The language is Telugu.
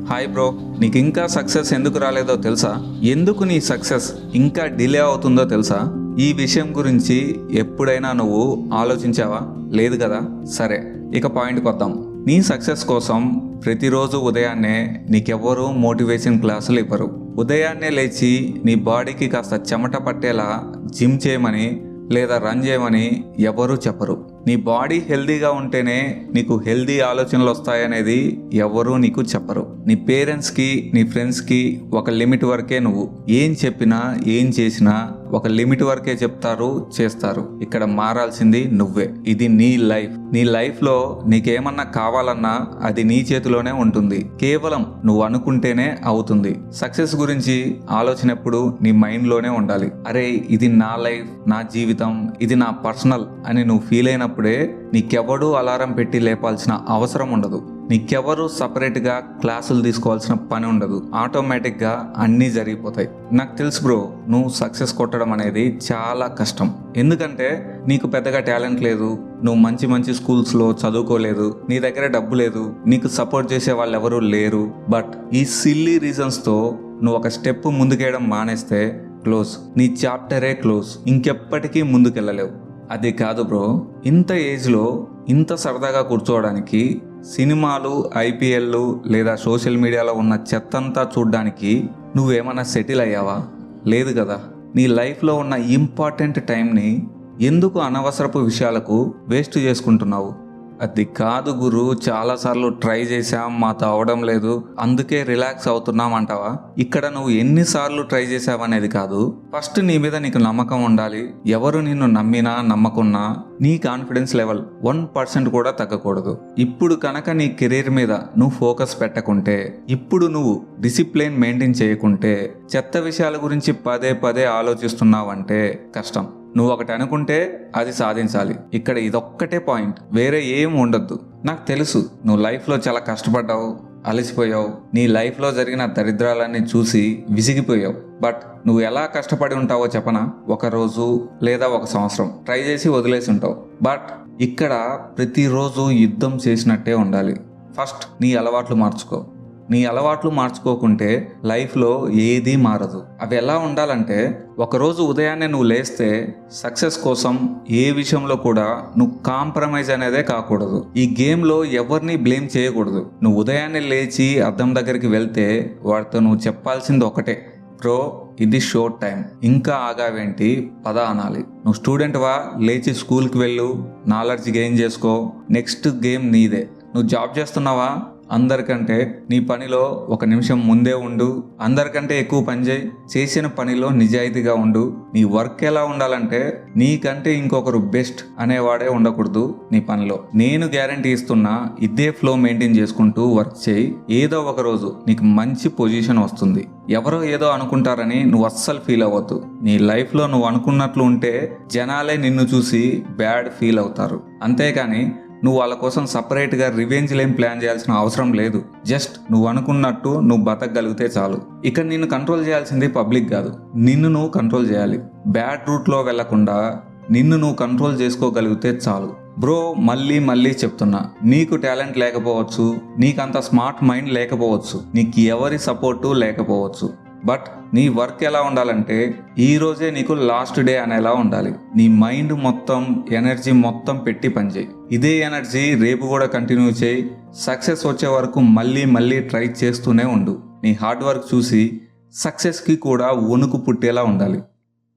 హాయ్ బ్రో, నీకు ఇంకా సక్సెస్ ఎందుకు రాలేదో తెలుసా? ఎందుకు నీ సక్సెస్ ఇంకా డిలే అవుతుందో తెలుసా? ఈ విషయం గురించి ఎప్పుడైనా నువ్వు ఆలోచించావా? లేదు కదా. సరే, ఇక పాయింట్కి వద్దాం. నీ సక్సెస్ కోసం ప్రతిరోజు ఉదయాన్నే నీకెవ్వరూ మోటివేషన్ క్లాసులు ఇవ్వరు. ఉదయాన్నే లేచి నీ బాడీకి కాస్త చెమట పట్టేలా జిమ్ చేయమని లేదా రన్ చేయమని ఎవరూ చెప్పరు. నీ బాడీ హెల్దీగా ఉంటేనే నీకు హెల్దీ ఆలోచనలు వస్తాయనేది ఎవరూ నీకు చెప్పరు. నీ పేరెంట్స్కి, నీ ఫ్రెండ్స్కి ఒక లిమిట్ వరకే నువ్వు ఏం చెప్పినా ఏం చేసినా ఒక లిమిట్ వరకే చెప్తారు, చేస్తారు. ఇక్కడ మారాల్సింది నువ్వే. ఇది నీ లైఫ్. నీ లైఫ్లో నీకేమన్నా కావాలన్నా అది నీ చేతిలోనే ఉంటుంది. కేవలం నువ్వు అనుకుంటేనే అవుతుంది. సక్సెస్ గురించి ఆలోచన ఎప్పుడు నీ మైండ్లోనే ఉండాలి. అరే, ఇది నా లైఫ్, నా జీవితం, ఇది నా పర్సనల్ అని నువ్వు ఫీల్ అయినప్పుడే నీకెవడూ అలారం పెట్టి లేపాల్సిన అవసరం ఉండదు. నీకెవరు సపరేట్గా క్లాసులు తీసుకోవాల్సిన పని ఉండదు. ఆటోమేటిక్గా అన్నీ జరిగిపోతాయి. నాకు తెలుసు బ్రో, నువ్వు సక్సెస్ కొట్టడం అనేది చాలా కష్టం. ఎందుకంటే నీకు పెద్దగా టాలెంట్ లేదు, నువ్వు మంచి మంచి స్కూల్స్లో చదువుకోలేదు, నీ దగ్గర డబ్బు లేదు, నీకు సపోర్ట్ చేసే వాళ్ళు ఎవరూ లేరు. బట్ ఈ సిల్లీ రీజన్స్తో నువ్వు ఒక స్టెప్ ముందుకేయడం మానేస్తే క్లోజ్, నీ చాప్టరే క్లోజ్. ఇంకెప్పటికీ ముందుకెళ్ళలేవు. అది కాదు బ్రో, ఇంత ఏజ్లో ఇంత సరదాగా కూర్చోవడానికి సినిమాలు, ఐపీఎల్లు లేదా సోషల్ మీడియాలో ఉన్న చెత్తంతా చూడ్డానికి నువ్వేమన్నా సెటిల్ అయ్యావా? లేదు కదా. నీ లైఫ్లో ఉన్న ఇంపార్టెంట్ టైంని ఎందుకు అనవసరపు విషయాలకు వేస్ట్ చేసుకుంటున్నావు? అది కాదు గురు, చాలాసార్లు ట్రై చేశాం, మాతో అవడం లేదు, అందుకే రిలాక్స్ అవుతున్నాం అంటావా? ఇక్కడ నువ్వు ఎన్నిసార్లు ట్రై చేసావనేది కాదు, ఫస్ట్ నీ మీద నీకు నమ్మకం ఉండాలి. ఎవరు నిన్ను నమ్మినా నమ్మకున్నా నీ కాన్ఫిడెన్స్ లెవెల్ 1% కూడా తగ్గకూడదు. ఇప్పుడు కనుక నీ కెరీర్ మీద నువ్వు ఫోకస్ పెట్టకుంటే, ఇప్పుడు నువ్వు డిసిప్లిన్ మెయింటైన్ చేయకుంటే, చెత్త విషయాల గురించి పదే పదే ఆలోచిస్తున్నావంటే కష్టం. నువ్వు ఒకటి అనుకుంటే అది సాధించాలి. ఇక్కడ ఇదొక్కటే పాయింట్, వేరే ఏం ఉండొద్దు. నాకు తెలుసు నువ్వు లైఫ్లో చాలా కష్టపడ్డావు, అలసిపోయావు, నీ లైఫ్లో జరిగిన దరిద్రాలన్నీ చూసి విసిగిపోయావు. బట్ నువ్వు ఎలా కష్టపడి ఉంటావో చెప్పనా? ఒక రోజు లేదా ఒక సంవత్సరం ట్రై చేసి వదిలేసి ఉంటావు. బట్ ఇక్కడ ప్రతిరోజు యుద్ధం చేసినట్టే ఉండాలి. ఫస్ట్ నీ అలవాట్లు మార్చుకో. నీ అలవాట్లు మార్చుకోకుంటే లైఫ్లో ఏదీ మారదు. అవి ఎలా ఉండాలంటే, ఒకరోజు ఉదయాన్నే నువ్వు లేస్తే సక్సెస్ కోసం ఏ విషయంలో కూడా నువ్వు కాంప్రమైజ్ అనేదే కాకూడదు. ఈ గేమ్లో ఎవరిని బ్లేమ్ చేయకూడదు. నువ్వు ఉదయాన్నే లేచి అద్దం దగ్గరికి వెళ్తే వాడితో నువ్వు చెప్పాల్సింది ఒకటే, బ్రో ఇది షోర్ట్ టైం, ఇంకా ఆగావేంటి, పద అనాలి. నువ్వు స్టూడెంట్వా, లేచి స్కూల్కి వెళ్ళు, నాలెడ్జ్ గెయిన్ చేసుకో, నెక్స్ట్ గేమ్ నీదే. నువ్వు జాబ్ చేస్తున్నావా, అందరికంటే నీ పనిలో 1 నిమిషం ముందే ఉండు, అందరికంటే ఎక్కువ పని చేయి, చేసిన పనిలో నిజాయితీగా ఉండు. నీ వర్క్ ఎలా ఉండాలంటే నీకంటే ఇంకొకరు బెస్ట్ అనేవాడే ఉండకూడదు నీ పనిలో. నేను గ్యారంటీ ఇస్తున్నా, ఇదే ఫ్లో మెయింటైన్ చేసుకుంటూ వర్క్ చేయి. ఏదో ఒక రోజు నీకు మంచి పొజిషన్ వస్తుంది. ఎవరో ఏదో అనుకుంటారని నువ్వు అస్సలు ఫీల్ అవ్వద్దు. నీ లైఫ్లో నువ్వు అనుకున్నట్లు ఉంటే జనాలే నిన్ను చూసి బ్యాడ్ ఫీల్ అవుతారు. అంతేకాని నువ్వు వాళ్ళ కోసం సపరేట్గా రివెంజ్లేం ప్లాన్ చేయాల్సిన అవసరం లేదు. జస్ట్ నువ్వు అనుకున్నట్టు నువ్వు బతకగలిగితే చాలు. ఇక్కడ నిన్ను కంట్రోల్ చేయాల్సింది పబ్లిక్ కాదు, నిన్ను నువ్వు కంట్రోల్ చేయాలి. బ్యాడ్ రూట్లో వెళ్లకుండా నిన్ను నువ్వు కంట్రోల్ చేసుకోగలిగితే చాలు. బ్రో, మళ్ళీ చెప్తున్నా, నీకు టాలెంట్ లేకపోవచ్చు, నీకంత స్మార్ట్ మైండ్ లేకపోవచ్చు, నీకు ఎవరి సపోర్టు లేకపోవచ్చు. బట్ నీ వర్క్ ఎలా ఉండాలంటే ఈ రోజే నీకు లాస్ట్ డే అనేలా ఉండాలి. నీ మైండ్ మొత్తం, ఎనర్జీ మొత్తం పెట్టి పనిచేయి. ఇదే ఎనర్జీ రేపు కూడా కంటిన్యూ చేయి. సక్సెస్ వచ్చే వరకు మళ్ళీ ట్రై చేస్తూనే ఉండు. నీ హార్డ్ వర్క్ చూసి సక్సెస్కి కూడా వణుకు పుట్టేలా ఉండాలి.